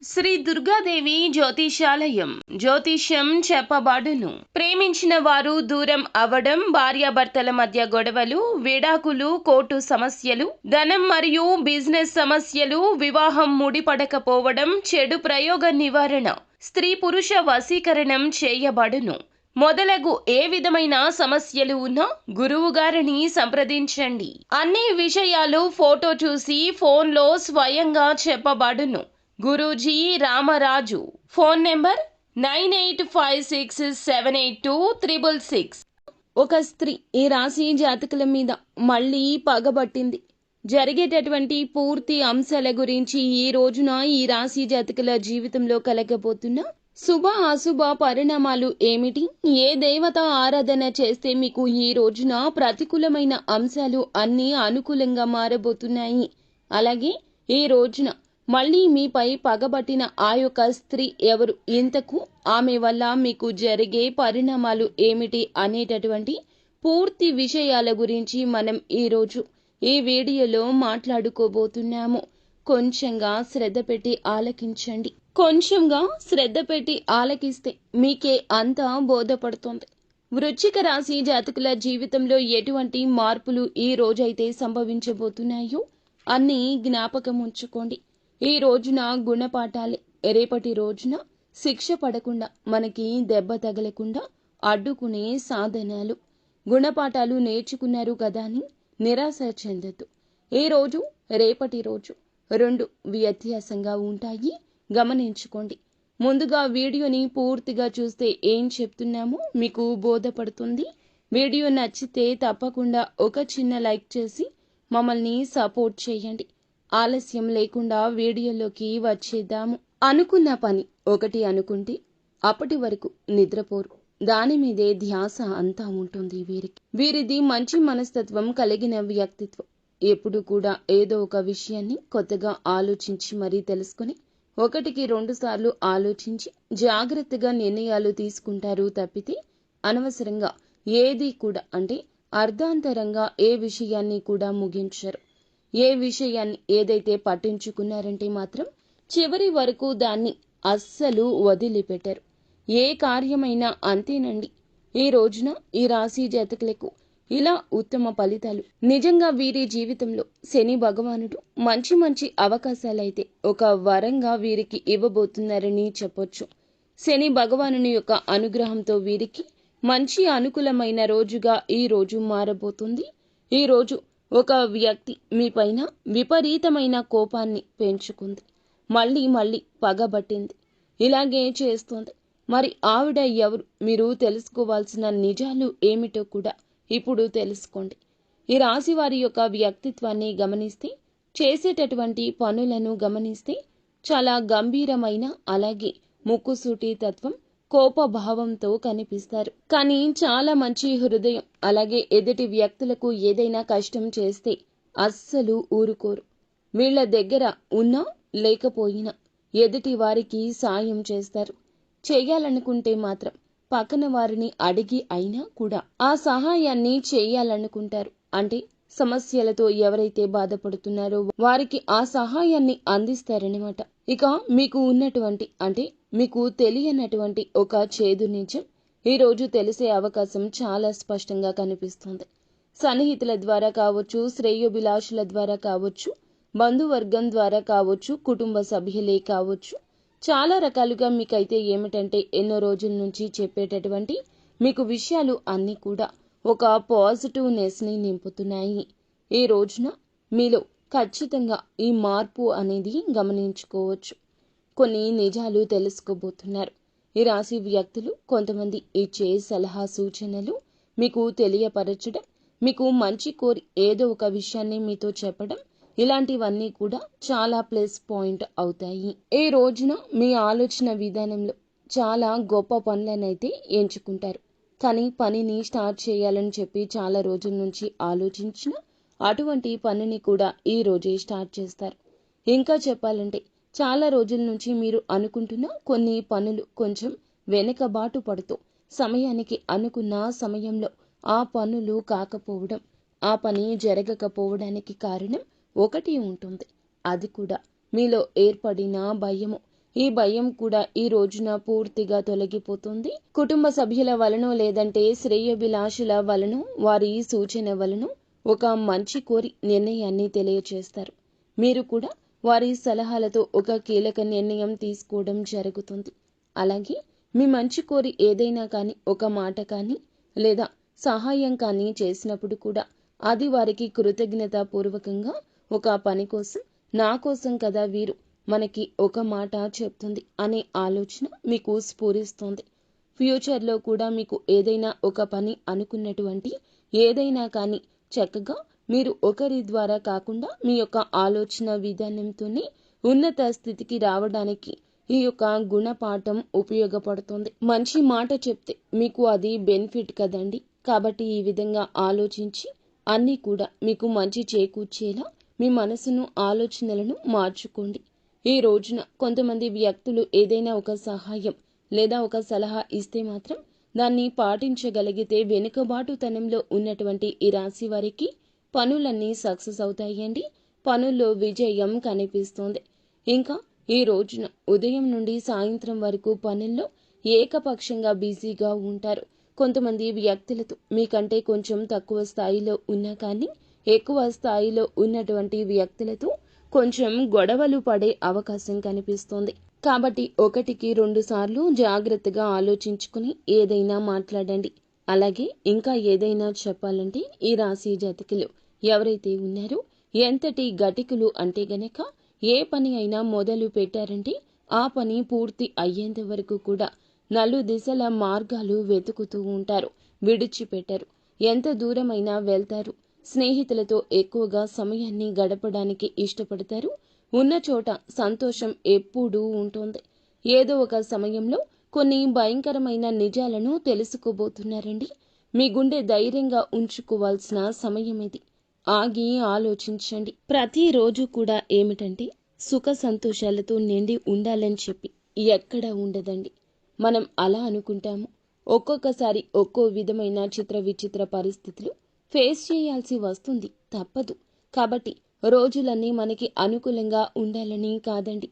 శ్రీ దుర్గాదేవి జ్యోతిషాలయం జ్యోతిష్యం చెప్పబడును. ప్రేమించిన వారు దూరం అవ్వడం, భార్యాభర్తల మధ్య గొడవలు, విడాకులు, కోర్టు సమస్యలు, ధనం మరియు బిజినెస్ సమస్యలు, వివాహం ముడిపడకపోవడం, చెడు ప్రయోగ నివారణ, స్త్రీ పురుష వశీకరణం చేయబడును. మొదలగు ఏ విధమైన సమస్యలు ఉన్నా గురువు గారిని సంప్రదించండి. అన్ని విషయాలు ఫోటో చూసి ఫోన్లో స్వయంగా చెప్పబడును. గురూజీ రామరాజు. Phone number 9856782666. ఒక స్త్రీ ఈ రాశి జాతకుల మీద మళ్ళీ పగబట్టింది. జరిగేటటువంటి పూర్తి అంశాల గురించి ఈ రోజున ఈ రాశి జాతకుల జీవితంలో కలగబోతున్న శుభ అశుభ పరిణామాలు ఏమిటి, ఏ దేవత ఆరాధన చేస్తే మీకు ఈ రోజున ప్రతికూలమైన అంశాలు అన్నీ అనుకూలంగా మారబోతున్నాయి, అలాగే ఈ రోజున మళ్ళీ మీపై పగబట్టిన ఆ యొక్క స్త్రీ ఎవరు, ఇంతకు ఆమె వల్ల మీకు జరిగే పరిణామాలు ఏమిటి అనేటటువంటి పూర్తి విషయాల గురించి మనం ఈరోజు ఈ వీడియోలో మాట్లాడుకోబోతున్నాము. కొంచెంగా శ్రద్ధ పెట్టి ఆలకించండి. కొంచెంగా శ్రద్ధ పెట్టి ఆలకిస్తే మీకే అంతా బోధపడుతుంది. వృశ్చిక రాశి జాతకుల జీవితంలో ఎటువంటి మార్పులు ఈ రోజైతే సంభవించబోతున్నాయో అన్నీ జ్ఞాపకం ఉంచుకోండి. ఈ రోజున గుణపాఠాలే రేపటి రోజున శిక్ష పడకుండా, మనకి దెబ్బ తగలకుండా అడ్డుకునే సాధనాలు. గుణపాఠాలు నేర్చుకున్నారు కదా అని నిరాశ చెందద్దు. ఈ రోజు రేపటి రోజు రెండు వ్యత్యాసంగా ఉంటాయి, గమనించుకోండి. ముందుగా వీడియోని పూర్తిగా చూస్తే ఏం చెప్తున్నామో మీకు బోధపడుతుంది. వీడియో నచ్చితే తప్పకుండా ఒక చిన్న లైక్ చేసి మమ్మల్ని సపోర్ట్ చేయండి. ఆలస్యం లేకుండా వీడియోలోకి వచ్చేద్దాము. అనుకున్న పని ఒకటి అనుకుంటే అప్పటి వరకు నిద్రపోరు. దాని మీదే ధ్యాస అంతా ఉంటుంది వీరికి. వీరిది మంచి మనస్తత్వం కలిగిన వ్యక్తిత్వం. ఎప్పుడు కూడా ఏదో ఒక విషయాన్ని కొత్తగా ఆలోచించి మరీ తెలుసుకుని ఒకటికి 2 సార్లు ఆలోచించి జాగ్రత్తగా నిర్ణయాలు తీసుకుంటారు తప్పితే అనవసరంగా ఏది కూడా అంటే అర్ధాంతరంగా ఏ విషయాన్ని కూడా ముగించరు. ఏ విషయాన్ని ఏదైతే పట్టించుకున్నారంటే మాత్రం చివరి వరకు దాన్ని అస్సలు వదిలిపెట్టరు. ఏ కార్యమైనా అంతేనండి. ఈ రోజున ఈ రాశి జాతకులకు ఇలా ఉత్తమ ఫలితాలు. నిజంగా వీరి జీవితంలో శని భగవానుడు మంచి మంచి అవకాశాలైతే ఒక వరంగా వీరికి ఇవ్వబోతున్నారని చెప్పొచ్చు. శని భగవానుని యొక్క అనుగ్రహంతో వీరికి మంచి అనుకూలమైన రోజుగా ఈ రోజు మారబోతుంది. ఈ రోజు ఒక వ్యక్తి మీపైన విపరీతమైన కోపాన్ని పెంచుకుంది, మళ్ళీ పగబట్టింది, ఇలాగే చేస్తుంది. మరి ఆవిడ ఎవరు, మీరు తెలుసుకోవాల్సిన నిజాలు ఏమిటో కూడా ఇప్పుడు తెలుసుకోండి. ఈ రాశి వారి యొక్క వ్యక్తిత్వాన్ని గమనిస్తే, చేసేటటువంటి పనులను గమనిస్తే చాలా గంభీరమైన, అలాగే ముక్కుసూటి తత్వం, కోపభావంతో కనిపిస్తారు. కానీ చాలా మంచి హృదయం. అలాగే ఎదుటి వ్యక్తులకు ఏదైనా కష్టం చేస్తే అస్సలు ఊరుకోరు. వీళ్ల దగ్గర ఉన్నా లేకపోయినా ఎదుటి వారికి సాయం చేస్తారు. చేయాలనుకుంటే మాత్రం పక్కన వారిని అడిగి అయినా కూడా ఆ సహాయాన్ని చేయాలనుకుంటారు. అంటే సమస్యలతో ఎవరైతే బాధపడుతున్నారో వారికి ఆ సహాయాన్ని అందిస్తారనమాట. ఇక మీకు ఉన్నటువంటి అంటే మీకు తెలియనటువంటి ఒక చేదు నిజం ఈరోజు తెలిసే అవకాశం చాలా స్పష్టంగా కనిపిస్తుంది. సన్నిహితుల ద్వారా కావచ్చు, శ్రేయోభిలాషుల ద్వారా కావచ్చు, బంధువర్గం ద్వారా కావచ్చు, కుటుంబ సభ్యులే కావచ్చు, చాలా రకాలుగా మీకైతే ఏమిటంటే ఎన్నో రోజుల నుంచి చెప్పేటటువంటి మీకు విషయాలు అన్నీ కూడా ఒక పాజిటివ్నెస్ ని నింపుతున్నాయి. ఈ రోజున మీలో ఖచ్చితంగా ఈ మార్పు అనేది గమనించుకోవచ్చు. కొన్ని నిజాలు తెలుసుకోబోతున్నారు. ఈ రాశి వ్యక్తులు కొంతమంది ఇచ్చే సలహా సూచనలు మీకు తెలియపరచడం, మీకు మంచి కోరి ఏదో ఒక విషయాన్ని మీతో చెప్పడం, ఇలాంటివన్నీ కూడా చాలా ప్లస్ పాయింట్ అవుతాయి. ఈ రోజున మీ ఆలోచన విధానంలో చాలా గొప్ప పనులనైతే ఎంచుకుంటారు. కానీ పనిని స్టార్ట్ చేయాలని చెప్పి చాలా రోజుల నుంచి ఆలోచించిన అటువంటి పనిని కూడా ఈ రోజే స్టార్ట్ చేస్తారు. ఇంకా చెప్పాలంటే చాలా రోజుల నుంచి మీరు అనుకుంటున్న కొన్ని పనులు కొంచెం వెనకబాటు పడుతూ సమయానికి అనుకున్న సమయంలో ఆ పనులు కాకపోవడం, ఆ పని జరగకపోవడానికి కారణం ఒకటి ఉంటుంది. అది కూడా మీలో ఏర్పడిన భయము. ఈ భయం కూడా ఈ రోజున పూర్తిగా తొలగిపోతుంది. కుటుంబ సభ్యుల వలనో లేదంటే శ్రేయోభిలాషుల వలనో వారి సూచన వలనో ఒక మంచి కోరి నిర్ణయాన్ని తెలియచేస్తారు. మీరు కూడా వారి సలహాలతో ఒక కీలక నిర్ణయం తీసుకోవడం జరుగుతుంది. అలాగే మీ మంచి కోరి ఏదైనా కానీ ఒక మాట కానీ లేదా సహాయం కానీ చేసినప్పుడు కూడా అది వారికి కృతజ్ఞతాపూర్వకంగా ఒక పని కోసం నా కోసం కదా వీరు మనకి ఒక మాట చెప్తుంది అనే ఆలోచన మీకు స్ఫూరిస్తుంది. ఫ్యూచర్లో కూడా మీకు ఏదైనా ఒక పని అనుకున్నటువంటి ఏదైనా కానీ చక్కగా మీరు ఒకరి ద్వారా కాకుండా మీ యొక్క ఆలోచన విధానంతోనే ఉన్నత స్థితికి రావడానికి ఈ యొక్క గుణపాఠం ఉపయోగపడుతుంది. మంచి మాట చెప్తే మీకు అది బెనిఫిట్ కదండి. కాబట్టి ఈ విధంగా ఆలోచించి అన్నీ కూడా మీకు మంచి చేకూర్చేలా మీ మనసును ఆలోచనలను మార్చుకోండి. ఈ రోజున కొంతమంది వ్యక్తులు ఏదైనా ఒక సహాయం లేదా ఒక సలహా ఇస్తే మాత్రం దాన్ని పాటించగలిగితే వెనుకబాటుతనంలో ఉన్నటువంటి ఈ రాశి వారికి పనులన్నీ సక్సెస్ అవుతాయండి. పనుల్లో విజయం కనిపిస్తుంది. ఇంకా ఈ రోజున ఉదయం నుండి సాయంత్రం వరకు పనుల్లో ఏకపక్షంగా బిజీగా ఉంటారు. కొంతమంది వ్యక్తులతో మీకంటే కొంచెం తక్కువ స్థాయిలో ఉన్నా కానీ ఎక్కువ స్థాయిలో ఉన్నటువంటి వ్యక్తులతో కొంచెం గొడవలు పడే అవకాశం కనిపిస్తోంది. కాబట్టి 1-2 సార్లు జాగ్రత్తగా ఆలోచించుకుని ఏదైనా మాట్లాడండి. అలాగే ఇంకా ఏదైనా చెప్పాలంటే ఈ రాశి జాతకులు ఎవరైతే ఉన్నారో ఎంతటి గటికులు అంటే గనక ఏ పని అయినా మొదలు పెట్టారంటే ఆ పని పూర్తి అయ్యేంత వరకు కూడా నలుదిశల మార్గాలు వెతుకుతూ ఉంటారు. విడిచిపెట్టరు. ఎంత దూరమైనా వెళ్తారు. స్నేహితులతో ఎక్కువగా సమయాన్ని గడపడానికి ఇష్టపడతారు. ఉన్న చోట సంతోషం ఎప్పుడూ ఉంటుంది. ఏదో ఒక సమయంలో కొన్ని భయంకరమైన నిజాలను తెలుసుకోబోతున్నారండి. మీ గుండె ధైర్యంగా ఉంచుకోవాల్సిన సమయం ఇది. ఆగి ఆలోచించండి. ప్రతిరోజు కూడా ఏమిటంటే సుఖ సంతోషాలతో నిండి ఉండాలని చెప్పి ఎక్కడ ఉండదండి. మనం అలా అనుకుంటాము. ఒక్కొక్కసారి ఒక్కో విధమైన చిత్ర విచిత్ర పరిస్థితులు ఫేస్ చేయాల్సి వస్తుంది. తప్పదు. కాబట్టి రోజులన్నీ మనకి అనుకూలంగా ఉండాలని కాదండి.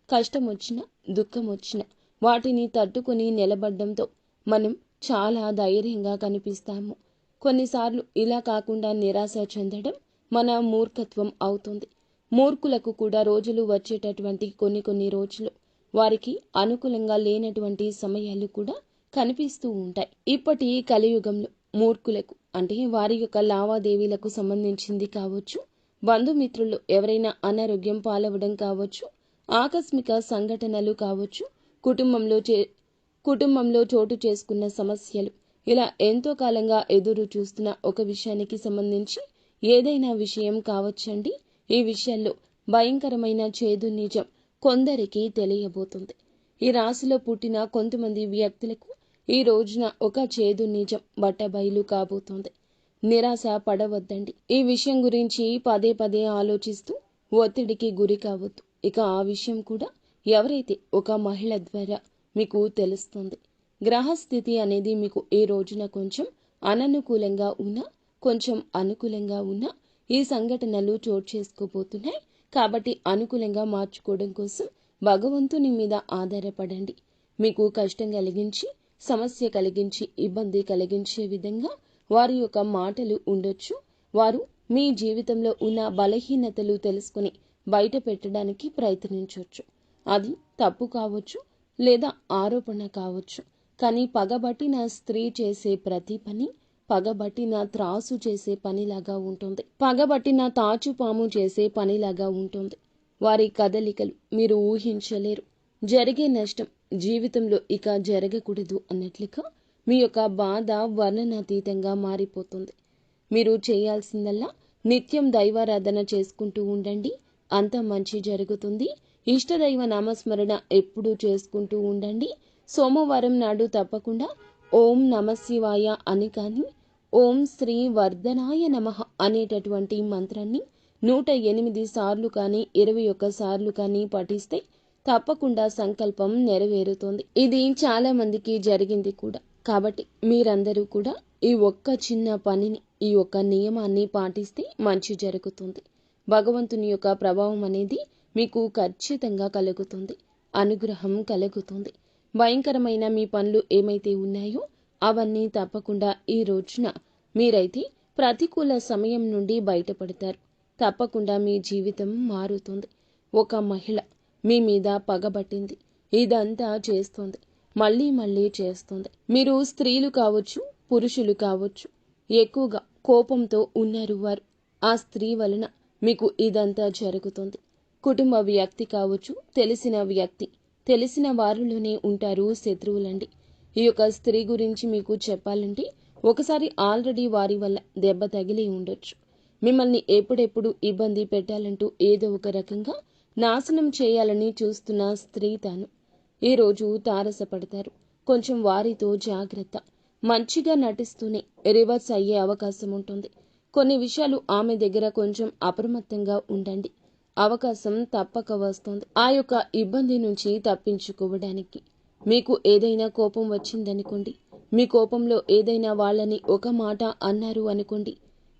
కష్టం వచ్చినా దుఃఖం వచ్చినా వాటిని తట్టుకుని నిలబడ్డంతో మనం చాలా ధైర్యంగా కనిపిస్తాము. కొన్నిసార్లు ఇలా కాకుండా నిరాశ చెందడం మన మూర్ఖత్వం అవుతుంది. మూర్ఖులకు కూడా రోజులు వచ్చేటటువంటి కొన్ని రోజులు వారికి అనుకూలంగా లేనటువంటి సమయాలు కూడా కనిపిస్తూ ఉంటాయి. ఇప్పటి కలియుగంలో మూర్ఖులకు అంటే వారి యొక్క లావాదేవీలకు సంబంధించింది కావచ్చు, బంధుమిత్రులు ఎవరైనా అనారోగ్యం పాలవడం కావచ్చు, ఆకస్మిక సంఘటనలు కావచ్చు, కుటుంబంలో చోటు చేసుకున్న సమస్యలు, ఇలా ఎంతో కాలంగా ఎదురు చూస్తున్న ఒక విషయానికి సంబంధించి ఏదైనా విషయం కావచ్చండి. ఈ విషయాల్లో భయంకరమైన చేదు నిజం కొందరికి తెలియబోతుంది. ఈ రాశిలో పుట్టిన కొంతమంది వ్యక్తులకు ఈ రోజున ఒక చేదు నిజం బట్టబయలు కాబోతోంది. నిరాశ పడవద్దండి. ఈ విషయం గురించి పదే ఆలోచిస్తూ ఒత్తిడికి గురి కావద్దు. ఇక ఆ విషయం కూడా ఎవరైతే ఒక మహిళ ద్వారా మీకు తెలుస్తుంది. గ్రహస్థితి అనేది మీకు ఈ రోజున కొంచెం అననుకూలంగా ఉన్నా కొంచెం అనుకూలంగా ఉన్నా ఈ సంఘటనలు చోటు చేసుకోబోతున్నాయి. కాబట్టి అనుకూలంగా మార్చుకోవడం కోసం భగవంతుని మీద ఆధారపడండి. మీకు కష్టం కలిగించి, సమస్య కలిగించి, ఇబ్బంది కలిగించే విధంగా వారి యొక్క మాటలు ఉండొచ్చు. వారు మీ జీవితంలో ఉన్న బలహీనతలు తెలుసుకుని బయట పెట్టడానికి ప్రయత్నించవచ్చు. అది తప్పు కావచ్చు లేదా ఆరోపణ కావచ్చు. కానీ పగబట్టిన స్త్రీ చేసే ప్రతి పని పగబట్టిన త్రాసు చేసే పనిలాగా ఉంటుంది. పగబట్టిన తాచుపాము చేసే పనిలాగా ఉంటుంది. వారి కదలికలు మీరు ఊహించలేరు. జరిగే నష్టం జీవితంలో ఇక జరగకూడదు అన్నట్లుగా మీ యొక్క బాధ వర్ణనాతీతంగా మారిపోతుంది. మీరు చేయాల్సిందల్లా నిత్యం దైవారాధన చేసుకుంటూ ఉండండి. అంత మంచి జరుగుతుంది. ఇష్టదైవ నామస్మరణ ఎప్పుడూ చేసుకుంటూ ఉండండి. సోమవారం నాడు తప్పకుండా ఓం నమశివాయ అని కానీ ఓం శ్రీ వర్ధనాయ నమః అనేటటువంటి మంత్రాన్ని 108 సార్లు కానీ 21 సార్లు కానీ పఠిస్తే తప్పకుండా సంకల్పం నెరవేరుతుంది. ఇది చాలా మందికి జరిగింది కూడా. కాబట్టి మీరందరూ కూడా ఈ ఒక్క చిన్న పనిని, ఈ ఒక్క నియమాన్ని పాటిస్తే మంచి జరుగుతుంది. భగవంతుని యొక్క ప్రభావం అనేది మీకు ఖచ్చితంగా కలుగుతుంది. అనుగ్రహం కలుగుతుంది. భయంకరమైన మీ పనులు ఏమైతే ఉన్నాయో అవన్నీ తప్పకుండా ఈ రోజున మీరైతే ప్రతికూల సమయం నుండి బయటపడతారు. తప్పకుండా మీ జీవితం మారుతుంది. ఒక మహిళ మీ మీద పగబట్టింది. ఇదంతా చేస్తుంది. మళ్ళీ మళ్ళీ చేస్తుంది. మీరు స్త్రీలు కావచ్చు, పురుషులు కావచ్చు, ఎక్కువగా కోపంతో ఉన్నారు వారు. ఆ స్త్రీ వలన మీకు ఇదంతా జరుగుతుంది. కుటుంబ వ్యక్తి కావచ్చు, తెలిసిన వ్యక్తి, తెలిసిన వారిలోనే ఉంటారు శత్రువులండి. ఈ యొక్క స్త్రీ గురించి మీకు చెప్పాలంటే ఒకసారి ఆల్రెడీ వారి వల్ల దెబ్బ తగిలి ఉండొచ్చు. మిమ్మల్ని ఎప్పుడెప్పుడు ఇబ్బంది పెట్టాలంటూ ఏదో ఒక రకంగా నాశనం చేయాలని చూస్తున్న స్త్రీ తాను. ఈరోజు తారసపడతారు. కొంచెం వారితో జాగ్రత్త. మంచిగా నటిస్తూనే రివర్స్ అయ్యే అవకాశం ఉంటుంది. కొన్ని విషయాలు ఆమె దగ్గర కొంచెం అప్రమత్తంగా ఉండండి. అవకాశం తప్పక వస్తుంది. ఆ యొక్క ఇబ్బంది నుంచి తప్పించుకోవడానికి మీకు ఏదైనా కోపం వచ్చిందనుకోండి, మీ కోపంలో ఏదైనా వాళ్ళని ఒక మాట అన్నారు అనుకోండి,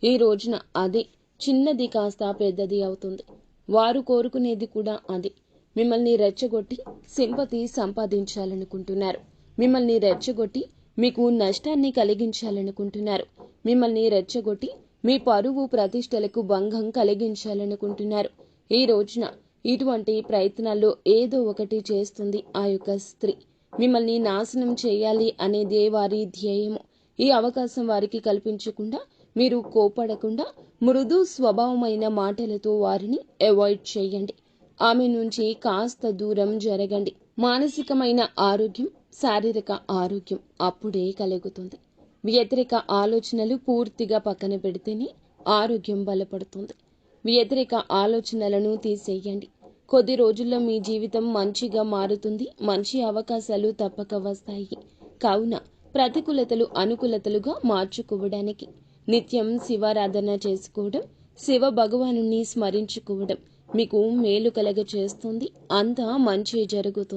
ఈ రోజున అదే చిన్నది కాస్త పెద్దది అవుతుంది. వారు కోరుకునేది కూడా అదే. మిమ్మల్ని రెచ్చగొట్టి సింపతి సంపాదించాలనుకుంటున్నారు. మిమ్మల్ని రెచ్చగొట్టి మీకు నష్టాన్ని కలిగించాలనుకుంటున్నారు. మిమ్మల్ని రెచ్చగొట్టి మీ పరువు ప్రతిష్టలకు భంగం కలిగించాలనుకుంటున్నారు. ఈ రోజున ఇటువంటి ప్రయత్నాల్లో ఏదో ఒకటి చేస్తుంది ఆ యొక్క స్త్రీ. మిమ్మల్ని నాశనం చేయాలి అనేదే వారి ధ్యేయము. ఈ అవకాశం వారికి కల్పించకుండా మీరు కోపడకుండా మృదు స్వభావమైన మాటలతో వారిని అవాయిడ్ చేయండి. ఆమె నుంచి కాస్త దూరం జరగండి. మానసికమైన ఆరోగ్యం, శారీరక ఆరోగ్యం అప్పుడే కలుగుతుంది. వ్యతిరేక ఆలోచనలు పూర్తిగా పక్కన పెడితేనే ఆరోగ్యం బలపడుతుంది. వ్యతిరేక ఆలోచనలను తీసేయండి. కొద్ది రోజుల్లో మీ జీవితం మంచిగా మారుతుంది. మంచి అవకాశాలు తప్పక వస్తాయి. కావున ప్రతికూలతలు అనుకూలతలుగా మార్చుకోవడానికి నిత్యం శివారాధన చేసుకోవడం, శివ భగవానుని స్మరించుకోవడం మీకు మేలు కలగ చేస్తుంది. అంతా మంచి జరుగుతుంది.